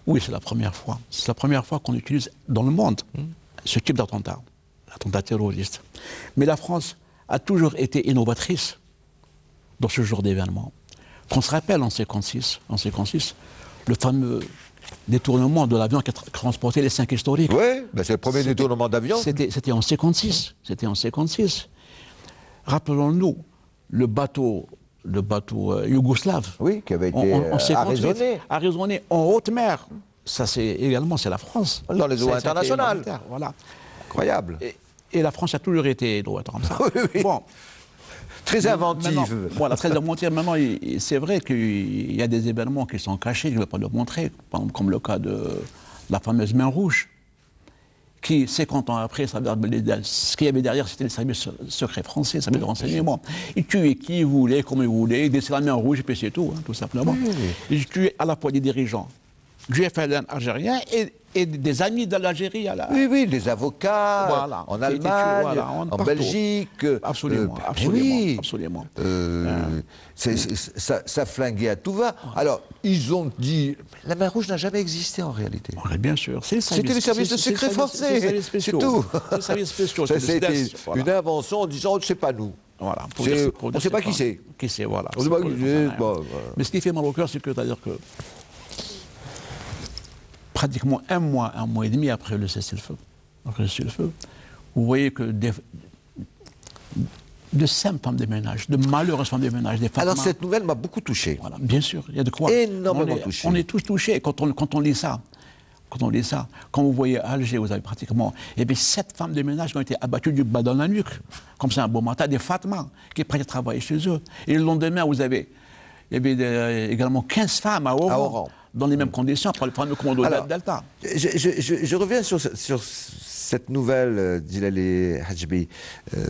Oui, c'est la première fois. C'est la première fois qu'on utilise dans le monde ce type d'attentat, l'attentat terroriste. Mais la France a toujours été innovatrice dans ce genre d'événement. Qu'on se rappelle en 1956, le fameux détournement de l'avion qui a transporté les 5 historiques. Oui, ben c'est le premier détournement d'avion. C'était en 1956. C'était en 1956. Rappelons-nous, le bateau yougoslave. Oui, qui avait été arraisonné en haute mer. Ça, c'est la France. Dans les eaux internationales. Voilà. Incroyable. Et la France a toujours été droite comme ça. Oui. Bon. Très inventive. Voilà, très inventive. Maintenant, c'est vrai qu'il y a des événements qui sont cachés, je ne vais pas le montrer, comme le cas de la fameuse main rouge, qui, 50 ans après, ce qu'il y avait derrière, c'était le service secret français, le service de renseignement. Ils tuaient qui ils voulaient, comme ils voulaient, ils laissaient la main rouge et puis c'est tout, tout simplement. Oui. Ils tuaient à la fois des dirigeants du FLN algérien et des amis de l'Algérie. Oui, des avocats, en Allemagne, en Belgique. Absolument, absolument. Ça flinguait à tout va. Alors, ils ont dit, la main rouge n'a jamais existé en réalité. Bien sûr. C'était les services de secret français, c'est tout. Les services spéciaux. C'était une invention en disant, c'est pas nous. Voilà, on ne sait pas qui c'est. Qui c'est, voilà. On sait pas qui c'est. Mais ce qui fait mal au cœur, c'est que pratiquement un mois et demi après le cessez-le-feu, vous voyez que de simples femmes de ménage, de malheureuses femmes de ménage, des femmes... Alors cette nouvelle m'a beaucoup touché. Voilà, bien sûr, il y a de quoi. Énormément touché. On est tous touchés quand on lit ça. Quand vous voyez à Alger, vous avez pratiquement 7 femmes de ménage qui ont été abattues du bas dans la nuque, comme c'est un beau matin, des Fatma qui est prêtes à travailler chez eux. Et le lendemain, il y avait également 15 femmes à Oran. Dans les mêmes conditions, par le fameux commando Delta. Je reviens sur cette nouvelle d'Hilali Hajbi,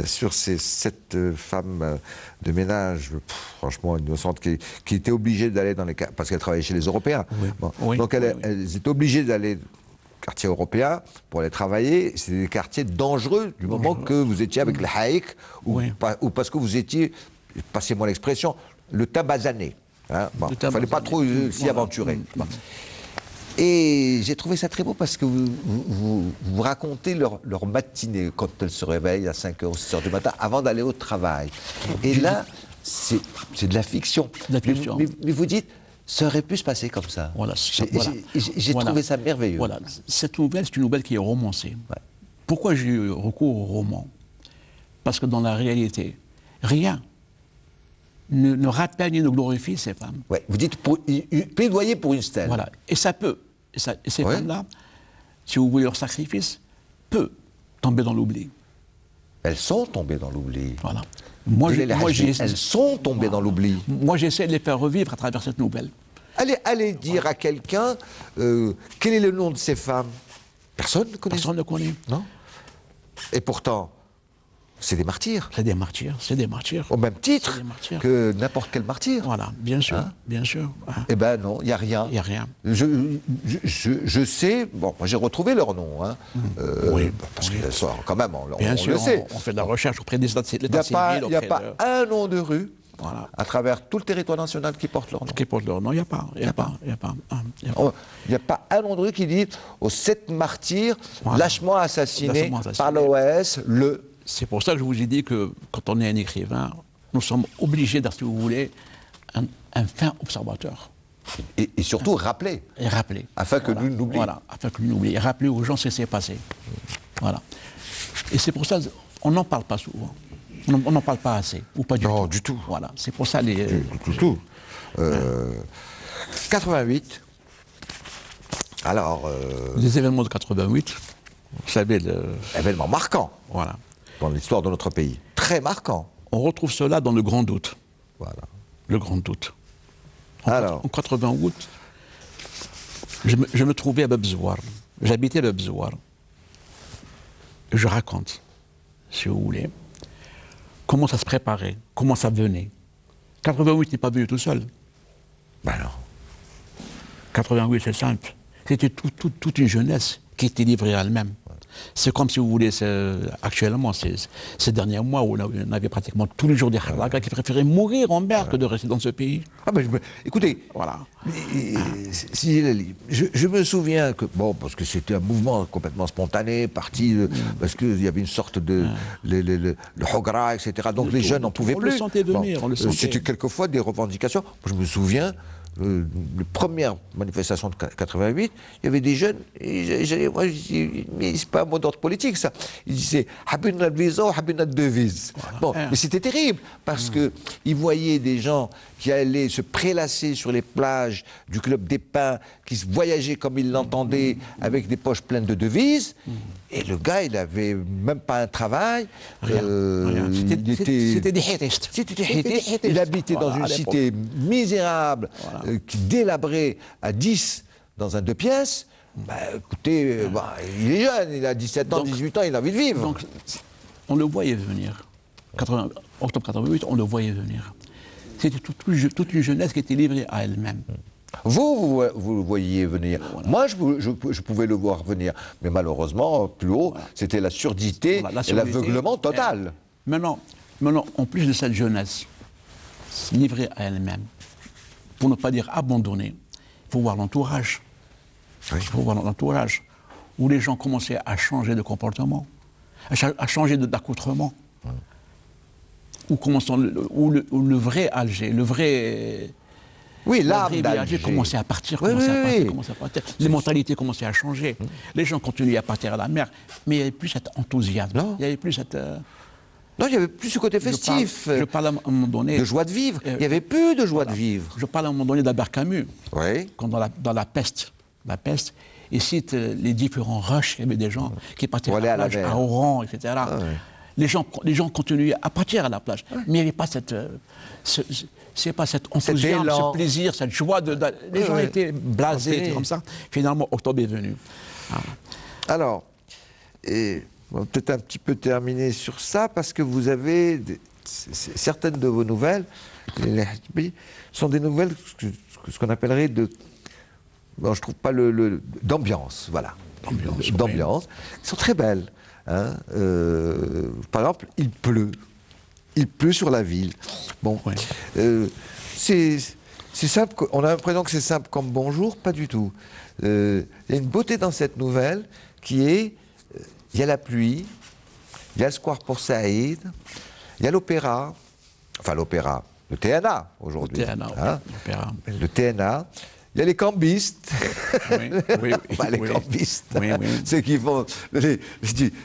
sur ces 7 femmes de ménage, franchement innocentes, qui étaient obligées d'aller dans les... parce qu'elles travaillaient chez les Européens. Oui. Bon. Oui. Donc elles étaient obligées d'aller dans les quartiers européens pour aller travailler. C'était des quartiers dangereux du moment que vous étiez avec le haïk ou parce que vous étiez, passez-moi l'expression, le tabasané. Il ne fallait pas trop s'y aventurer. Et j'ai trouvé ça très beau parce que vous racontez leur matinée quand elles se réveillent à 5h ou 6h du matin avant d'aller au travail. Et là, c'est de la fiction. Mais vous dites, ça aurait pu se passer comme ça. Voilà, j'ai trouvé ça merveilleux. Voilà. Cette nouvelle, c'est une nouvelle qui est romancée. Ouais. Pourquoi j'ai eu recours au roman? Parce que dans la réalité, rien ne rappelle ni ne glorifie ces femmes. Ouais, vous dites plaidoyer pour une stèle. Voilà. Et ça peut. Et ces femmes-là, si vous voulez, leur sacrifice peut tomber dans l'oubli. Elles sont tombées dans l'oubli. Voilà. Elles sont tombées dans l'oubli. Moi, j'essaie de les faire revivre à travers cette nouvelle. Allez dire à quelqu'un quel est le nom de ces femmes. Personne ne connaît. Personne ne connaît. Non. Et pourtant, c'est des martyrs. C'est des martyrs, c'est des martyrs. Au même titre que n'importe quel martyr. Voilà, bien sûr, bien sûr. Eh bien non, il n'y a rien. Il n'y a rien. Je sais, bon, moi j'ai retrouvé leur nom. Oui. Parce que ça, quand même, on le sait. On fait de la recherche auprès des états civils. Il n'y a pas un nom de rue à travers tout le territoire national qui porte leur nom. Qui porte leur nom, il n'y a pas. Il n'y a pas un nom de rue qui dit aux 7 martyrs lâchement assassinés par l'OS le... C'est pour ça que je vous ai dit que quand on est un écrivain, nous sommes obligés d'être, si vous voulez, un fin observateur. Et surtout rappeler. Et rappeler. Afin que nous n'oublions. Voilà, afin que nous n'oublions. Et rappeler aux gens ce qui s'est passé. Voilà. Et c'est pour ça qu'on n'en parle pas souvent. On n'en parle pas assez. Ou pas du tout. Non, du tout. Voilà. C'est pour ça Du tout. 88. Alors... Les événements de 88, vous savez... Événement marquant. Voilà. Dans l'histoire de notre pays. Très marquant. On retrouve cela dans le Grand Doute. Voilà. Le Grand Doute. En 88, je me trouvais à Bebzouar. J'habitais Bebzouar. Je raconte, si vous voulez. comment ça se préparait, comment ça venait. 88 n'est pas venu tout seul. Ben non. 88, c'est simple. C'était toute une jeunesse qui était livrée à elle-même. C'est comme si vous voulez, actuellement, ces derniers mois où on avait pratiquement tous les jours des halakas qui préféraient mourir en mer que de rester dans ce pays. Ah ben, écoutez, Voilà. Je me souviens que, bon, parce que c'était un mouvement complètement spontané, parti, parce qu'il y avait une sorte de, le Hogra, etc. Donc les jeunes n'en pouvaient plus. On le sentait venir, on le sentait. C'était quelquefois des revendications. Moi, je me souviens, la première manifestation de 88, il y avait des jeunes, moi je dis, mais c'est pas un mot d'ordre politique ça. Ils disaient, Habib notre visa ou Habib notre devise. Bon, mais c'était terrible, parce qu'ils voyaient des gens qui allaient se prélasser sur les plages du Club des Pins, qui se voyageaient comme ils l'entendaient, avec des poches pleines de devises, et le gars, il n'avait même pas un travail. Rien. C'était des hétistes. Il habitait dans une cité misérable, qui délabrait à 10 dans un 2 pièces. Bah, écoutez, il est jeune, il a 17 ans, 18 ans, il a envie de vivre. Donc, on le voyait venir. Octobre 88, on le voyait venir. C'était toute une jeunesse qui était livrée à elle-même. Vous le voyiez venir. Voilà. Moi, je pouvais le voir venir. Mais malheureusement, plus haut, c'était la surdité et l'aveuglement total. Maintenant, en plus de cette jeunesse livrée à elle-même, pour ne pas dire abandonnée, il faut voir l'entourage. Il faut voir l'entourage, où les gens commençaient à changer de comportement, à changer d'accoutrement. Où le vrai Alger, le vrai... Oui, l'âme d'Alger commençait à partir, Les mentalités commençaient à changer. Les gens continuaient à partir à la mer, mais il n'y avait plus cet enthousiasme. Non. Il n'y avait plus cette... Non, il n'y avait plus ce côté festif. Je parle à un moment donné... De joie de vivre. Il n'y avait plus de joie de vivre. Je parle à un moment donné d'Albert Camus. Oui. Quand dans la peste, il cite les différents rushs. Il y avait des gens qui partaient à la plage, à Oran, etc. Ah, ouais. Les gens continuaient à partir à la plage. Mais il n'y avait pas cet enthousiasme, ce plaisir, cette joie. Les gens étaient blasés, étaient comme ça. Finalement, octobre est venu. Alors, on va peut-être un petit peu terminer sur ça, parce que vous avez certaines de vos nouvelles, sont des nouvelles, ce qu'on appellerait de... Bon, je trouve pas d'ambiance, voilà. D'ambiance. Elles sont très belles. Hein. Par exemple, il pleut. Il pleut sur la ville. Bon, c'est simple. On a l'impression que c'est simple comme bonjour, pas du tout. Il y a une beauté dans cette nouvelle qui est, il y a la pluie, il y a le square pour Saïd, il y a l'opéra, enfin l'opéra, le TNA aujourd'hui. Le TNA. Il y a les cambistes, les cambistes, ceux qui font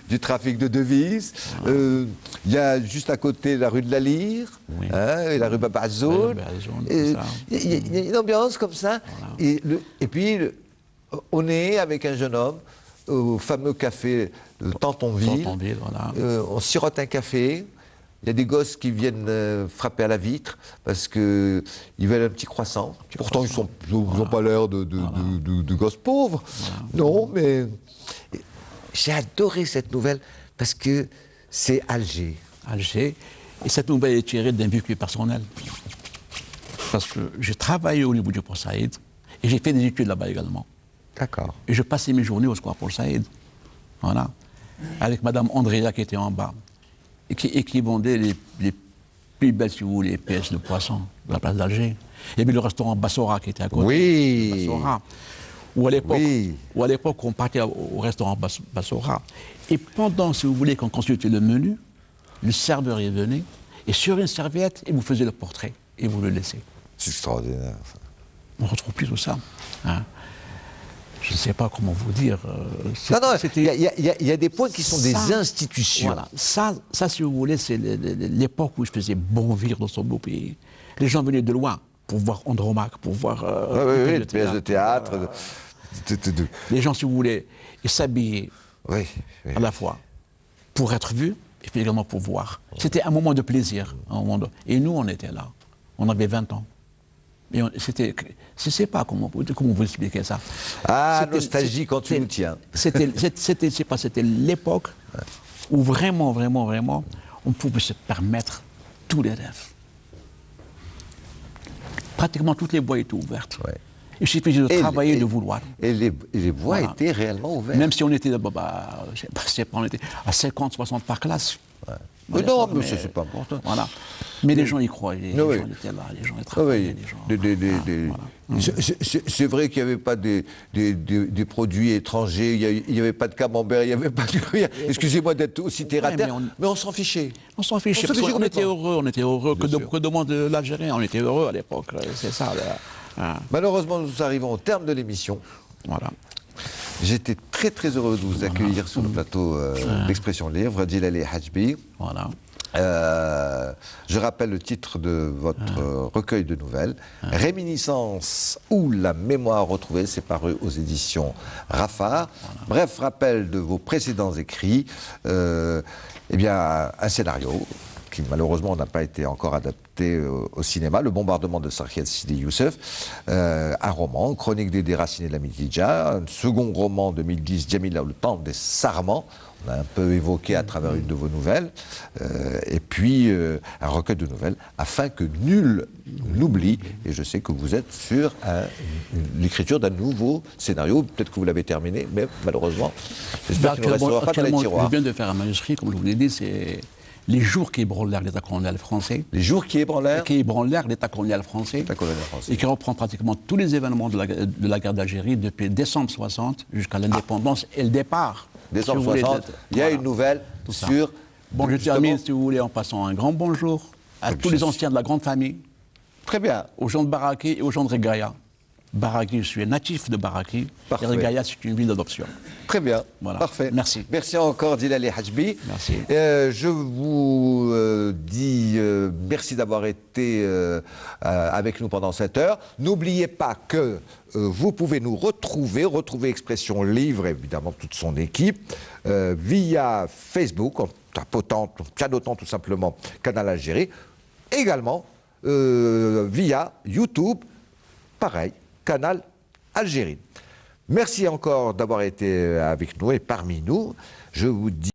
du trafic de devises. Il y a juste à côté la rue de la Lyre, et la rue Bab Azoun. Il y a une ambiance comme ça. Voilà. Et puis, on est avec un jeune homme au fameux café de Tantonville. On sirote un café. Il y a des gosses qui viennent frapper à la vitre parce qu'ils veulent un petit croissant. Pourtant, ils n'ont pas l'air de gosses pauvres. Voilà. Non, mais j'ai adoré cette nouvelle parce que c'est Alger. Alger. Et cette nouvelle est tirée d'un vécu personnel. Parce que j'ai travaillé au niveau du Port Saïd et j'ai fait des études là-bas également. D'accord. Et je passais mes journées au square Port Saïd. Voilà. Avec Madame Andrea qui était en bas. Et qui vendait les plus belles, si vous voulez, pièces de poisson de la place d'Alger. Il y avait le restaurant Bassora qui était à côté. Oui. Bassora. Où à l'époque, on partait au restaurant Bassora. Et pendant, si vous voulez, qu'on consultait le menu, le serveur y venait, et sur une serviette, il vous faisait le portrait, et vous le laissez. C'est extraordinaire, ça. On ne retrouve plus tout ça. Hein. Je ne sais pas comment vous dire. Il y a des points qui sont des institutions. Voilà. Ça, si vous voulez, c'est l'époque où je faisais bon vivre dans ce beau pays. Les gens venaient de loin pour voir Andromaque, pour voir... les pièces de théâtre. Les gens, si vous voulez, ils s'habillaient à la fois pour être vus et puis également pour voir. C'était un moment de plaisir. Et nous, on était là. On avait 20 ans. Et je ne sais pas comment vous expliquer ça. Ah, nostalgie quand tu nous tiens. C'était l'époque où vraiment, on pouvait se permettre tous les rêves. Pratiquement toutes les voies étaient ouvertes. Ouais. Il suffisait de travailler et de vouloir. Et les voies étaient réellement ouvertes. Même si on était, je sais pas, on était à 50, 60 par classe. Ouais. Mais non, mais c'est pas important. Voilà. Mais les gens y croyaient, les gens étaient là, les gens y travaillaient. C'est vrai qu'il n'y avait pas des produits étrangers, il n'y avait pas de camembert, il n'y avait pas de rien. Excusez-moi d'être aussi terre à terre, mais on s'en fichait. On s'en fichait, parce qu'on était heureux, que demande l'Algérien, on était heureux à l'époque, c'est ça. Malheureusement, nous arrivons au terme de l'émission. Voilà. J'étais très très heureux de vous accueillir sur le plateau d'Expression Livre, Djilali Hadjbi. Voilà. Je rappelle le titre de votre recueil de nouvelles, Réminiscence ou la mémoire retrouvée, c'est paru aux éditions Rafar. Voilà. Bref, rappel de vos précédents écrits, eh bien, un scénario qui malheureusement n'a pas été encore adapté au cinéma, Le bombardement de Sarkiel Sidi Youssef, un roman, Chronique des déracinés de la Mitidja, un second roman 2010, Djamila ou le temps des sarments, on a un peu évoqué à travers une de vos nouvelles, et puis un recueil de nouvelles, afin que nul n'oublie, et je sais que vous êtes sur l'écriture d'un nouveau scénario, peut-être que vous l'avez terminé, mais malheureusement, j'espère qu'il ne restera pas dans les tiroirs. Je viens de faire un manuscrit, comme je vous l'ai dit, c'est Les jours qui ébranlèrent l'État colonial français. Les jours qui ébranlèrent l'État colonial français. Et qui reprend pratiquement tous les événements de la guerre d'Algérie depuis décembre 60 jusqu'à l'indépendance et le départ. Décembre 60, il y a une nouvelle sur... Bon, je termine, si vous voulez, en passant un grand bonjour à tous les anciens de la grande famille. Très bien. Aux gens de Baraki et aux gens de Regaya. Baraki, je suis natif de Baraki. Et Regaya, c'est une ville d'adoption. Très bien. Voilà. Parfait. Merci. Merci encore, Djilali Hadjbi. Merci. Je vous dis merci d'avoir été avec nous pendant cette heure. N'oubliez pas que vous pouvez nous retrouver Expression Livre, évidemment toute son équipe, via Facebook, en pianotant tout simplement Canal Algérie, également via YouTube, pareil, Canal Algérie. Merci encore d'avoir été avec nous et parmi nous. Je vous dis